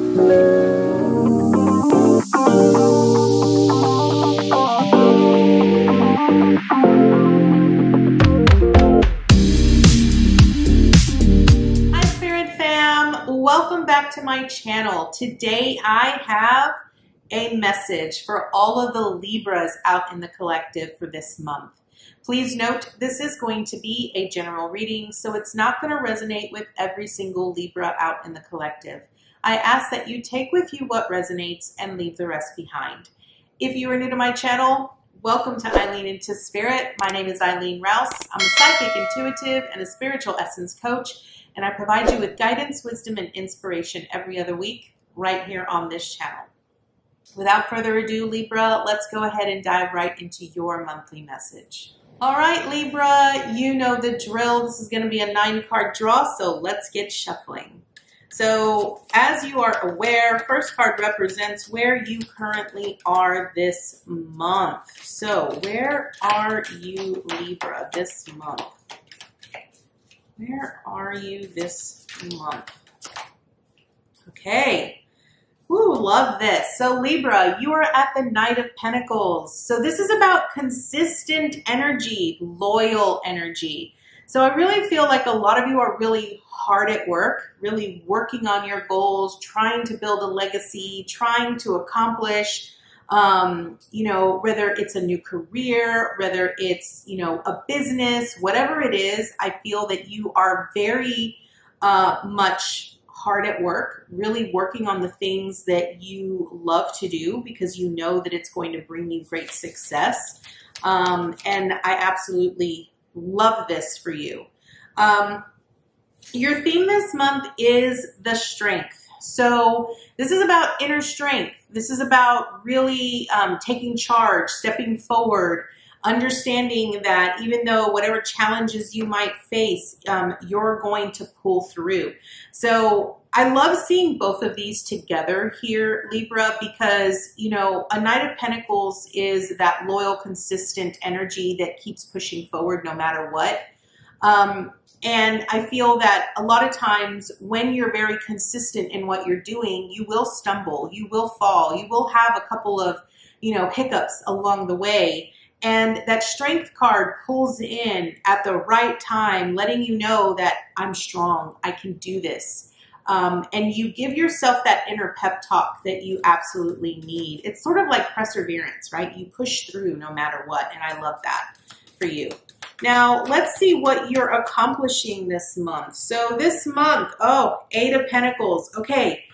Welcome back to my channel. Today I have a message for all of the Libras out in the collective for this month. Please note this is going to be a general reading, so it's not going to resonate with every single Libra out in the collective. I ask that you take with you what resonates and leave the rest behind. If you are new to my channel, welcome to Eileen Into Spirit. My name is Eileen Rouse. I'm a psychic, intuitive, and a spiritual essence coach. And I provide you with guidance, wisdom, and inspiration every other week right here on this channel. Without further ado, Libra, let's go ahead and dive right into your monthly message. All right, Libra, you know the drill. This is going to be a 9-card draw, so let's get shuffling. So as you are aware, first card represents where you currently are this month. So where are you, Libra, this month? Where are you this month? Okay. Ooh, love this. So Libra, you are at the Knight of Pentacles. So this is about consistent energy, loyal energy. So I really feel like a lot of you are really hard at work, really working on your goals, trying to build a legacy, trying to accomplish you know, whether it's a new career, whether it's, you know, a business, whatever it is, I feel that you are very much hard at work, really working on the things that you love to do because you know that it's going to bring you great success. And I absolutely love this for you. Your theme this month is the strength. So this is about inner strength. This is about really taking charge, stepping forward, understanding that even though whatever challenges you might face, you're going to pull through. So I love seeing both of these together here, Libra, because, you know, a Knight of Pentacles is that loyal, consistent energy that keeps pushing forward no matter what. And I feel that a lot of times when you're very consistent in what you're doing, you will stumble, you will fall, you will have a couple of, you know, hiccups along the way. And that strength card pulls in at the right time, letting you know that I'm strong, I can do this. And you give yourself that inner pep talk that you absolutely need. It's sort of like perseverance, right? You push through no matter what. And I love that for you. Now, let's see what you're accomplishing this month. So this month, oh, 8 of Pentacles. Okay,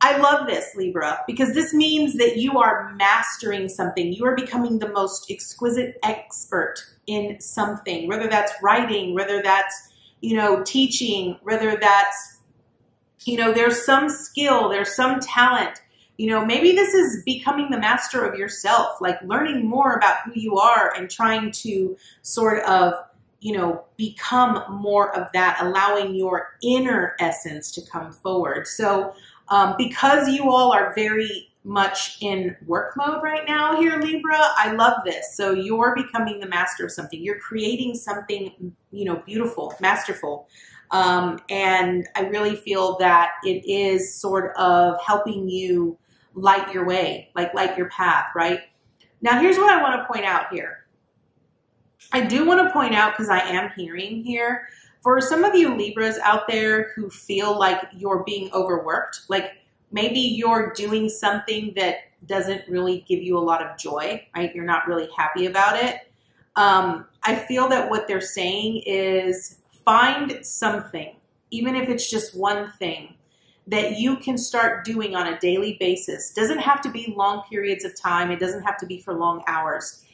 I love this, Libra, because this means that you are mastering something. You are becoming the most exquisite expert in something, whether that's writing, whether that's, you know, teaching, whether that's, you know, there's some skill, there's some talent. You know, maybe this is becoming the master of yourself, like learning more about who you are and trying to sort of, you know, become more of that, allowing your inner essence to come forward. So because you all are very much in work mode right now here, Libra, I love this. So you're becoming the master of something. You're creating something, you know, beautiful, masterful. And I really feel that it is sort of helping you light your way, like light your path, right? Now, here's what I want to point out here. I do want to point out, because I am hearing here, for some of you Libras out there who feel like you're being overworked, like maybe you're doing something that doesn't really give you a lot of joy, right? You're not really happy about it. I feel that what they're saying is find something, even if it's just one thing, that you can start doing on a daily basis. Doesn't have to be long periods of time. It doesn't have to be for long hours.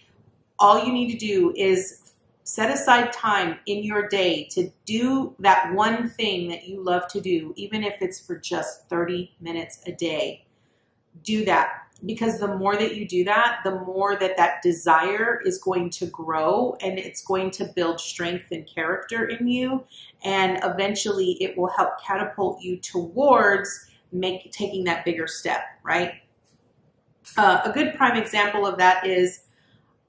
All you need to do is set aside time in your day to do that one thing that you love to do, even if it's for just 30 minutes a day. Do that. Because the more that you do that, the more that that desire is going to grow, and it's going to build strength and character in you. And eventually it will help catapult you towards taking that bigger step, right? A good prime example of that is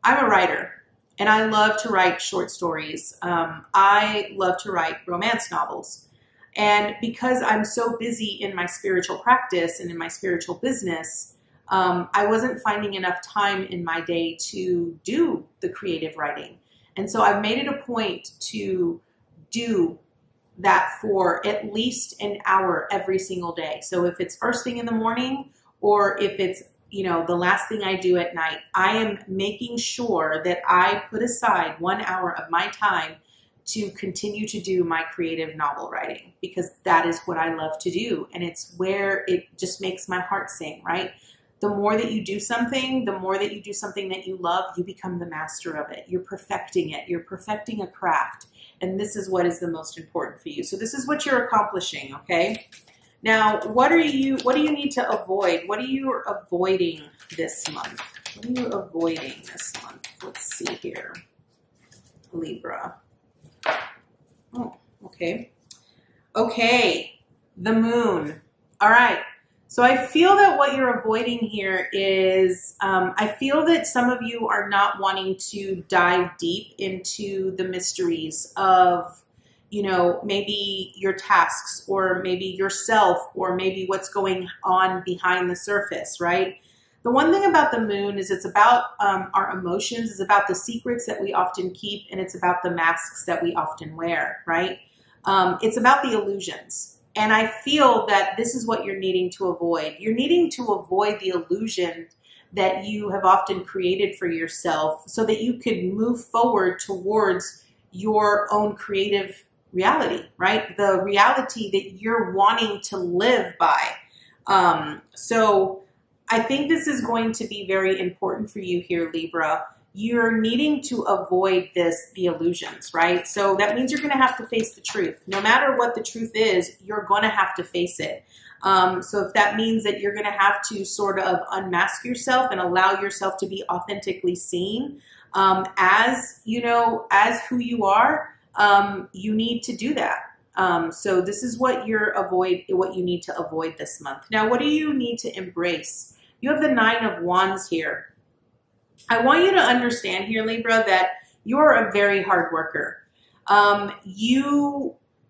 I'm a writer and I love to write short stories. I love to write romance novels. And because I'm so busy in my spiritual practice and in my spiritual business, I wasn't finding enough time in my day to do the creative writing. And so I've made it a point to do that for at least an hour every single day. So if it's first thing in the morning, or if it's, you know, the last thing I do at night, I am making sure that I put aside 1 hour of my time to continue to do my creative novel writing, because that is what I love to do. And it's where it just makes my heart sing, right? The more that you do something, the more that you do something that you love, you become the master of it. You're perfecting it. You're perfecting a craft. And this is what is the most important for you. So this is what you're accomplishing, okay? Now, what do you need to avoid? What are you avoiding this month? What are you avoiding this month? Let's see here. Libra. Oh, okay. Okay, the moon. All right. So I feel that what you're avoiding here is, I feel that some of you are not wanting to dive deep into the mysteries of, you know, maybe your tasks, or maybe yourself, or maybe what's going on behind the surface, right? The one thing about the moon is it's about our emotions, it's about the secrets that we often keep, and it's about the masks that we often wear, right? It's about the illusions. And I feel that this is what you're needing to avoid. You're needing to avoid the illusion that you have often created for yourself so that you could move forward towards your own creative reality, right? The reality that you're wanting to live by. So I think this is going to be very important for you here, Libra. You're needing to avoid the illusions, right? So that means you're going to have to face the truth. No matter what the truth is, you're going to have to face it. So if that means that you're going to have to sort of unmask yourself and allow yourself to be authentically seen as, you know, as who you are, you need to do that. So this is what what you need to avoid this month. Now, what do you need to embrace? You have the 9 of Wands here. I want you to understand here, Libra, that you're a very hard worker. And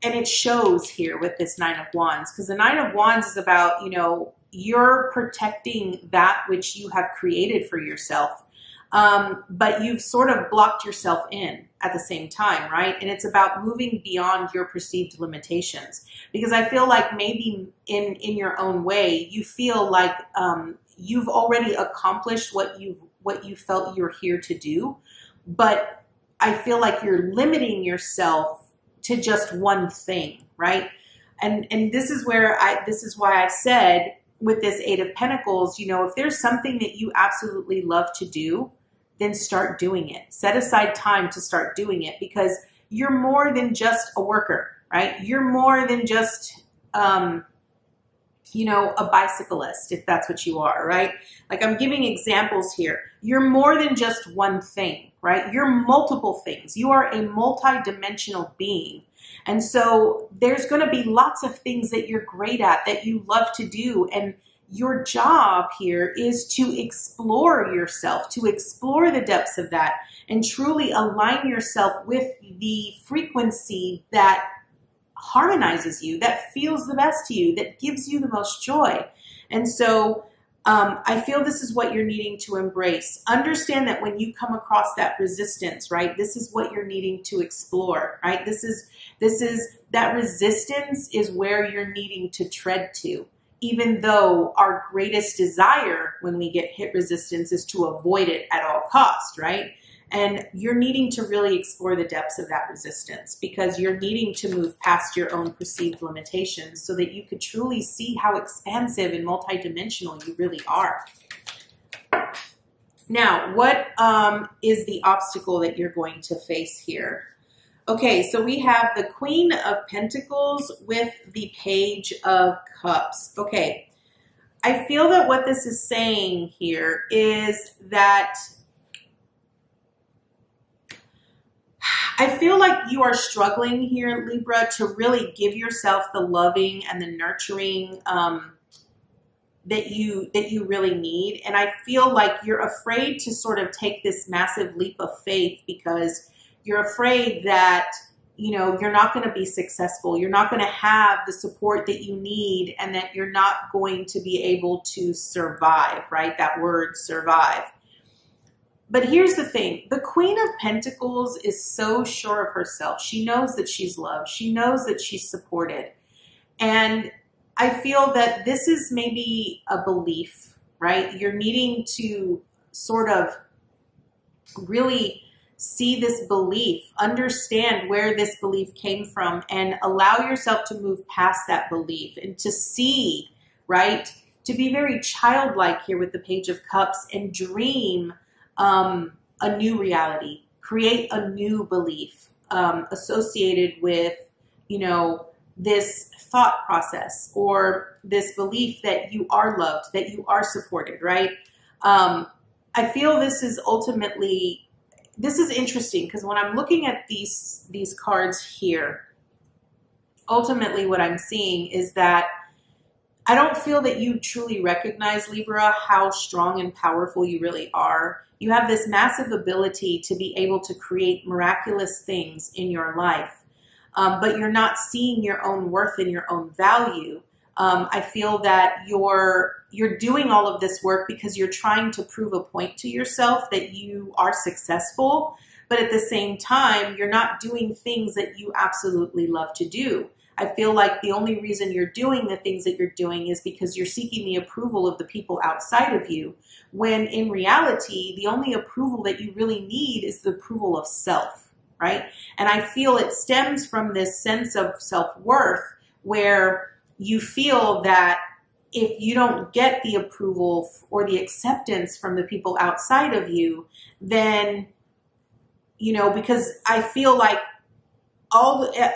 it shows here with this 9 of Wands, because the 9 of Wands is about, you know, you're protecting that which you have created for yourself. But you've sort of blocked yourself in at the same time, right? And it's about moving beyond your perceived limitations, because I feel like maybe in your own way, you feel like you've already accomplished what you felt you're here to do, but I feel like you're limiting yourself to just one thing, right? And this is why I said with this 8 of Pentacles, you know, if there's something that you absolutely love to do, then start doing it. Set aside time to start doing it, because you're more than just a worker, right? You're more than just you know, a bicyclist, if that's what you are, right? Like, I'm giving examples here. You're more than just one thing, right? You're multiple things. You are a multi-dimensional being. And so there's going to be lots of things that you're great at, that you love to do. And your job here is to explore yourself, to explore the depths of that, and truly align yourself with the frequency that harmonizes you, that feels the best to you, that gives you the most joy. And so I feel this is what you're needing to embrace. Understand that when you come across that resistance, right, this is what you're needing to explore, right? This is that resistance is where you're needing to tread to, even though our greatest desire when we get hit resistance is to avoid it at all costs, right? And you're needing to really explore the depths of that resistance, because you're needing to move past your own perceived limitations so that you could truly see how expansive and multidimensional you really are. Now, what is the obstacle that you're going to face here? Okay, so we have the Queen of Pentacles with the Page of Cups. Okay, I feel that what this is saying here is that I feel like you are struggling here, Libra, to really give yourself the loving and the nurturing that you really need. And I feel like you're afraid to sort of take this massive leap of faith, because you're afraid that you're not going to be successful. You're not going to have the support that you need, and that you're not going to be able to survive, right? That word, survive. But here's the thing. The Queen of Pentacles is so sure of herself. She knows that she's loved. She knows that she's supported. And I feel that this is maybe a belief, right? You're needing to sort of really see this belief, understand where this belief came from, and allow yourself to move past that belief and to see, right? To be very childlike here with the Page of Cups and dream a new reality, create a new belief associated with, this thought process or this belief that you are loved, that you are supported, right? I feel this is ultimately, this is interesting because when I'm looking at these cards here, ultimately what I'm seeing is that I don't feel that you truly recognize, Libra, how strong and powerful you really are. You have this massive ability to be able to create miraculous things in your life, but you're not seeing your own worth and your own value. I feel that you're doing all of this work because you're trying to prove a point to yourself that you are successful, but at the same time, you're not doing things that you absolutely love to do. I feel like the only reason you're doing the things that you're doing is because you're seeking the approval of the people outside of you, when in reality, the only approval that you really need is the approval of self, right? And I feel it stems from this sense of self-worth where you feel that if you don't get the approval or the acceptance from the people outside of you, then, because I feel like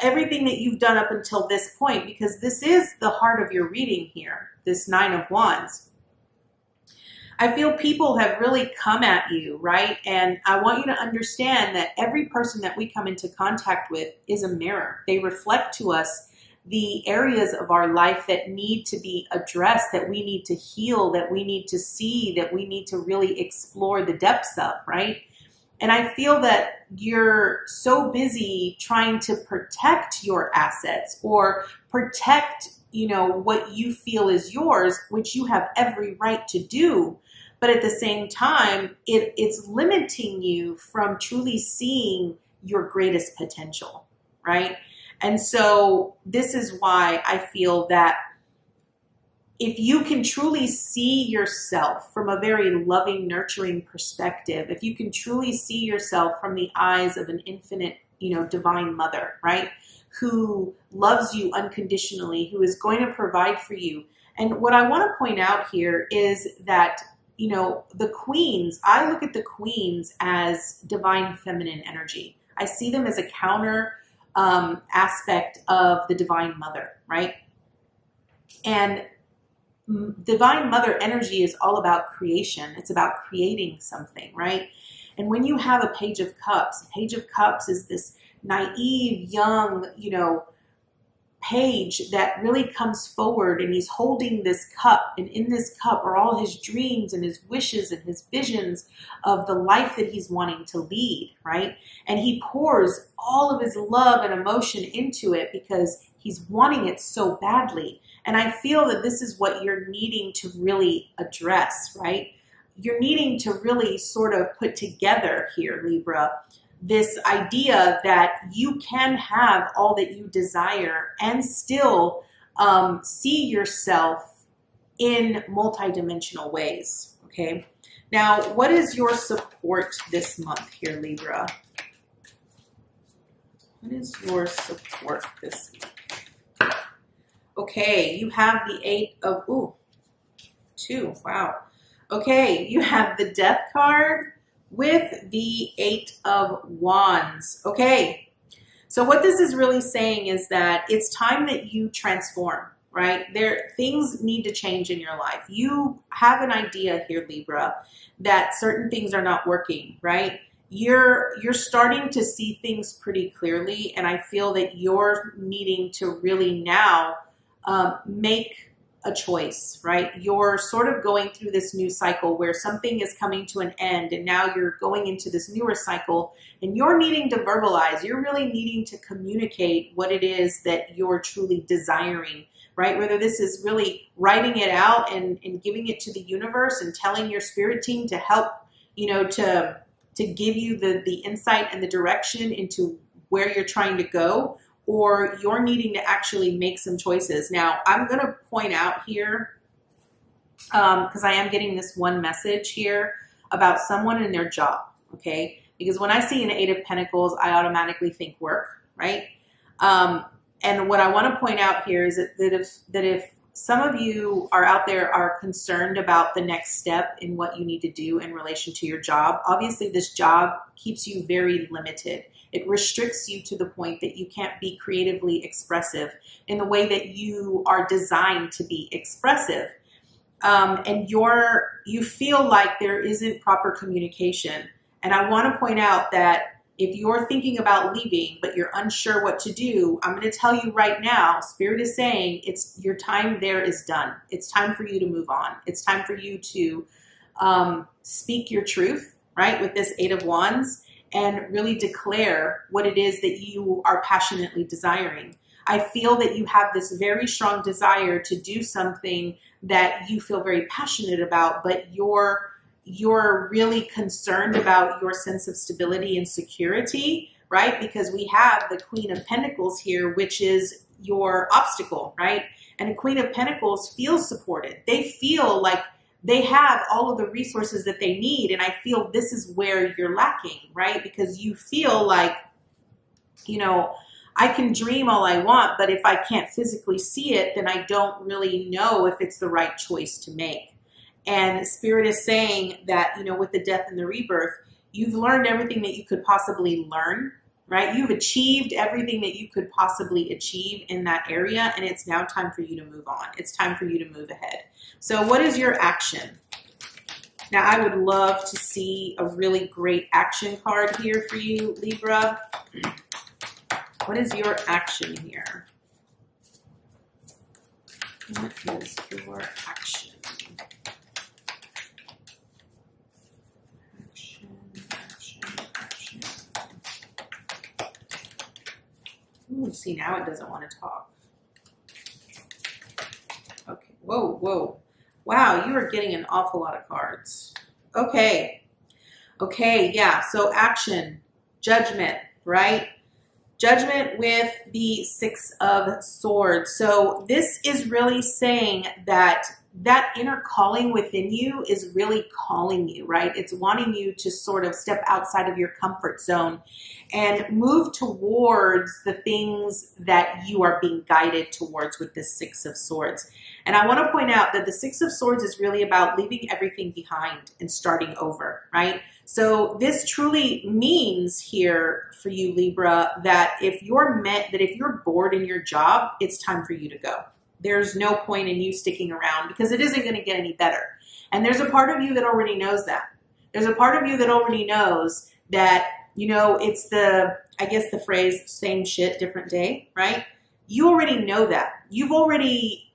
everything that you've done up until this point, because this is the heart of your reading here, this Nine of Wands. I feel people have really come at you, right? And I want you to understand that every person that we come into contact with is a mirror. They reflect to us the areas of our life that need to be addressed, that we need to heal, that we need to see, that we need to really explore the depths of, right? And I feel that you're so busy trying to protect your assets or protect, what you feel is yours, which you have every right to do. But at the same time, it's limiting you from truly seeing your greatest potential, right? And so this is why I feel that if you can truly see yourself from a very loving, nurturing perspective, if you can truly see yourself from the eyes of an infinite, divine mother, right? Who loves you unconditionally, who is going to provide for you. And what I want to point out here is that, the queens, I look at the queens as divine feminine energy. I see them as a counter aspect of the divine mother, right? And divine mother energy is all about creation. It's about creating something, right? And when you have a Page of Cups is this naive, young, page that really comes forward, and he's holding this cup, and in this cup are all his dreams and his wishes and his visions of the life that he's wanting to lead, right? And he pours all of his love and emotion into it because he's wanting it so badly. And I feel that this is what you're needing to really address, right? You're needing to really sort of put together here, Libra, this idea that you can have all that you desire and still see yourself in multidimensional ways, okay? Now, what is your support this month here, Libra? What is your support this month? Okay, you have the Eight of, two, wow. Okay, you have the Death card with the Eight of Wands. Okay, so what this is really saying is that it's time that you transform, right? Things need to change in your life. You have an idea here, Libra, that certain things are not working, right? You're starting to see things pretty clearly, and I feel that you're needing to really now make a choice, right? You're sort of going through this new cycle where something is coming to an end and now you're going into this newer cycle and you're needing to verbalize. You're really needing to communicate what it is that you're truly desiring, right? Whether this is really writing it out and giving it to the universe and telling your spirit team to help, you know, to give you the insight and the direction into where you're trying to go, or you're needing to actually make some choices. Now, I'm going to point out here, because I am getting this one message here about someone in their job, okay? Because when I see an Eight of Pentacles, I automatically think work, right? And what I want to point out here is that if some of you are out there are concerned about the next step in what you need to do in relation to your job, obviously this job keeps you very limited. It restricts you to the point that you can't be creatively expressive in the way that you are designed to be expressive. And you feel like there isn't proper communication. And I want to point out that if you're thinking about leaving, but you're unsure what to do, I'm going to tell you right now, Spirit is saying your time there is done. It's time for you to move on. It's time for you to speak your truth, right? With this Eight of Wands, and really declare what it is that you are passionately desiring. I feel that you have this very strong desire to do something that you feel very passionate about, but you're really concerned about your sense of stability and security, right? Because we have the Queen of Pentacles here, which is your obstacle, right? And a Queen of Pentacles feels supported. They feel like they have all of the resources that they need. And I feel this is where you're lacking, right? Because you feel like, you know, I can dream all I want, but if I can't physically see it, then I don't really know if it's the right choice to make. And Spirit is saying that, you know, with the death and the rebirth, you've learned everything that you could possibly learn, right? You've achieved everything that you could possibly achieve in that area, and it's now time for you to move on. It's time for you to move ahead. So what is your action? Now, I would love to see a really great action card here for you, Libra. What is your action here? What is your action? Action. Ooh, see, now it doesn't want to talk. Okay. Whoa. Wow, you are getting an awful lot of cards. Okay. Yeah. So action, judgment, right? Judgment with the Six of Swords. So this is really saying that inner calling within you is really calling you, right? It's wanting you to sort of step outside of your comfort zone and move towards the things that you are being guided towards with this Six of Swords. And I want to point out that the Six of Swords is really about leaving everything behind and starting over, right? So this truly means here for you, Libra, that if you're bored in your job, it's time for you to go. There's no point in you sticking around because it isn't going to get any better. And there's a part of you that already knows that. There's a part of you that already knows that, you know, it's I guess the phrase, same shit, different day, right? You already know that. You already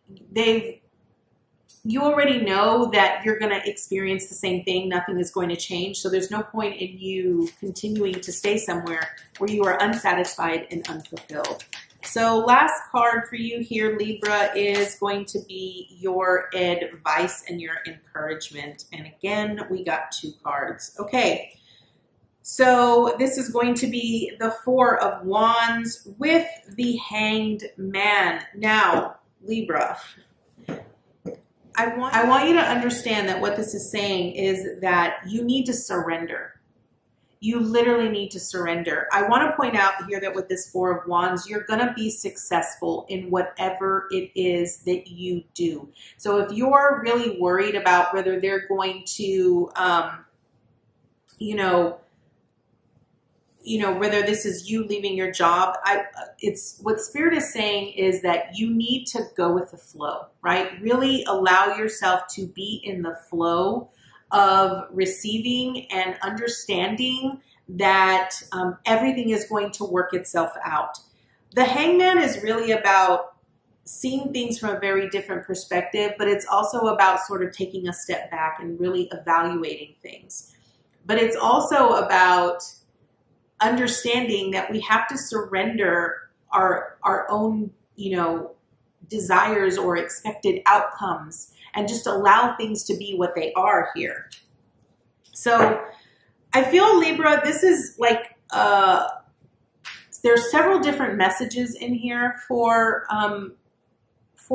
know that you're going to experience the same thing. Nothing is going to change. So there's no point in you continuing to stay somewhere where you are unsatisfied and unfulfilled. So last card for you here, Libra, is going to be your advice and your encouragement. And again, we got 2 cards. Okay. So this is going to be the Four of Wands with the Hanged Man. Now, Libra, I want you to understand that what this is saying is that you need to surrender. You literally need to surrender. I want to point out here that with this Four of Wands, you're going to be successful in whatever it is that you do. So if you're really worried about whether they're going to, whether this is you leaving your job, it's what Spirit is saying is that you need to go with the flow, right? Really allow yourself to be in the flow of receiving and understanding that everything is going to work itself out. The Hangman is really about seeing things from a very different perspective, but it's also about sort of taking a step back and really evaluating things. But it's also about understanding that we have to surrender our own, desires or expected outcomes and just allow things to be what they are here. So I feel, Libra, this is like, there's several different messages in here for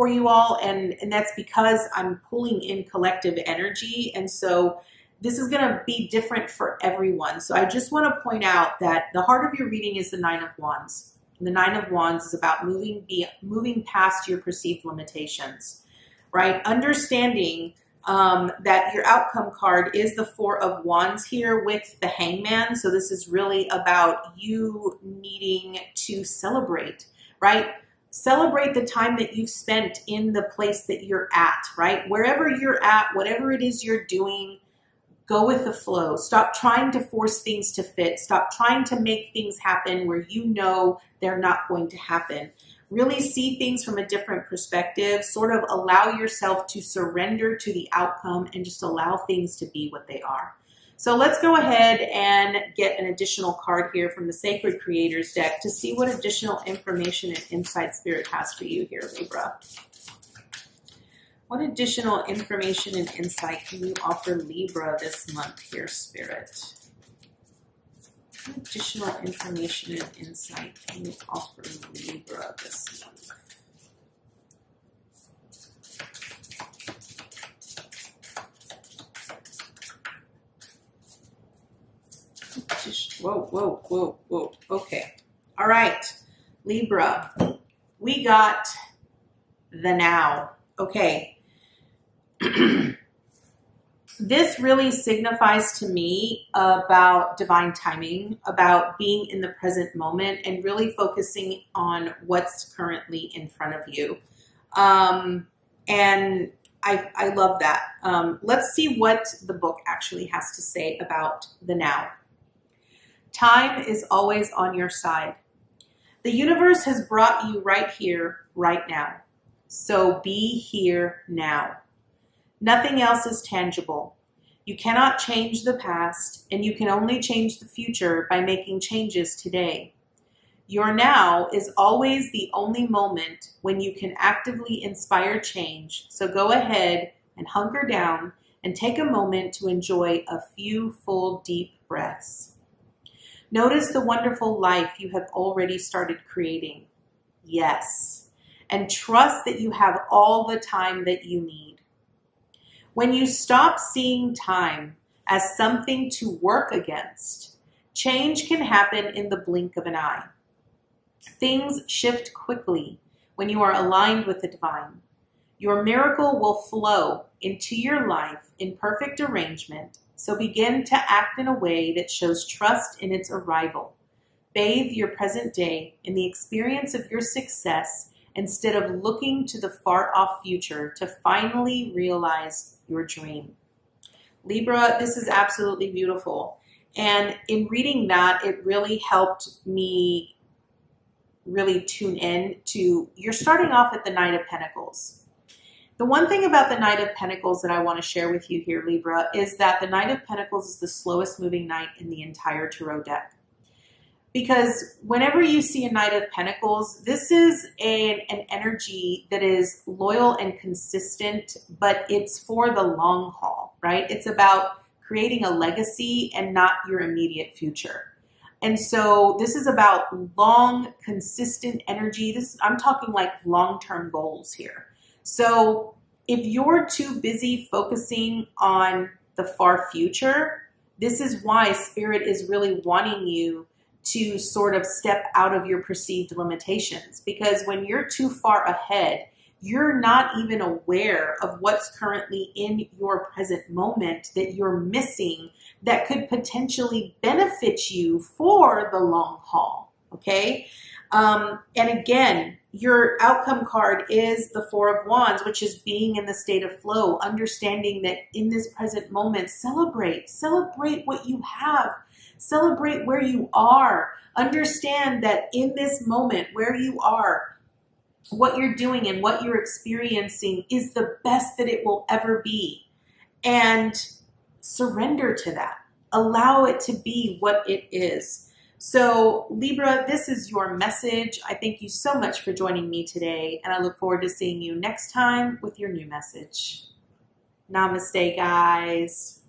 you all, and that's because I'm pulling in collective energy, and so this is going to be different for everyone. So I just want to point out that the heart of your reading is the Nine of Wands. And the Nine of Wands is about moving past your perceived limitations, right? Understanding that your outcome card is the Four of Wands here with the Hangman. So this is really about you needing to celebrate, right? Celebrate the time that you've spent in the place that you're at, right? Wherever you're at, whatever it is you're doing, go with the flow. Stop trying to force things to fit. Stop trying to make things happen where you know they're not going to happen. Really see things from a different perspective, sort of allow yourself to surrender to the outcome and just allow things to be what they are. So let's go ahead and get an additional card here from the Sacred Creators deck to see what additional information and insight Spirit has for you here, Libra. What additional information and insight can you offer Libra this month here, Spirit? What additional information and insight can you offer Libra this month? Whoa, whoa, whoa, whoa. Okay. All right, Libra. We got the now. Okay. This really signifies to me about divine timing, about being in the present moment and really focusing on what's currently in front of you. And I love that. Let's see what the book actually has to say about the now. Time is always on your side. The universe has brought you right here, right now. So be here now. Nothing else is tangible. You cannot change the past, and you can only change the future by making changes today. Your now is always the only moment when you can actively inspire change, so go ahead and hunker down and take a moment to enjoy a few full, deep breaths. Notice the wonderful life you have already started creating. Yes, and trust that you have all the time that you need. When you stop seeing time as something to work against, change can happen in the blink of an eye. Things shift quickly when you are aligned with the divine. Your miracle will flow into your life in perfect arrangement, so begin to act in a way that shows trust in its arrival. Bathe your present day in the experience of your success instead of looking to the far-off future to finally realize your dream. Libra, this is absolutely beautiful. And in reading that, it really helped me really tune in to, you're starting off at the Knight of Pentacles. The one thing about the Knight of Pentacles that I want to share with you here, Libra, is that the Knight of Pentacles is the slowest moving knight in the entire tarot deck. Because whenever you see a Knight of Pentacles, this is an energy that is loyal and consistent, but it's for the long haul, right? It's about creating a legacy and not your immediate future. And so this is about long, consistent energy. I'm talking like long-term goals here. So if you're too busy focusing on the far future, this is why Spirit is really wanting you to sort of step out of your perceived limitations. Because when you're too far ahead, you're not even aware of what's currently in your present moment that you're missing that could potentially benefit you for the long haul, okay? And again, your outcome card is the Four of Wands, which is being in the state of flow, understanding that in this present moment, celebrate what you have. Celebrate where you are. Understand that in this moment where you are, what you're doing and what you're experiencing is the best that it will ever be. And surrender to that. Allow it to be what it is. So Libra, this is your message. I thank you so much for joining me today, and I look forward to seeing you next time with your new message. Namaste, guys.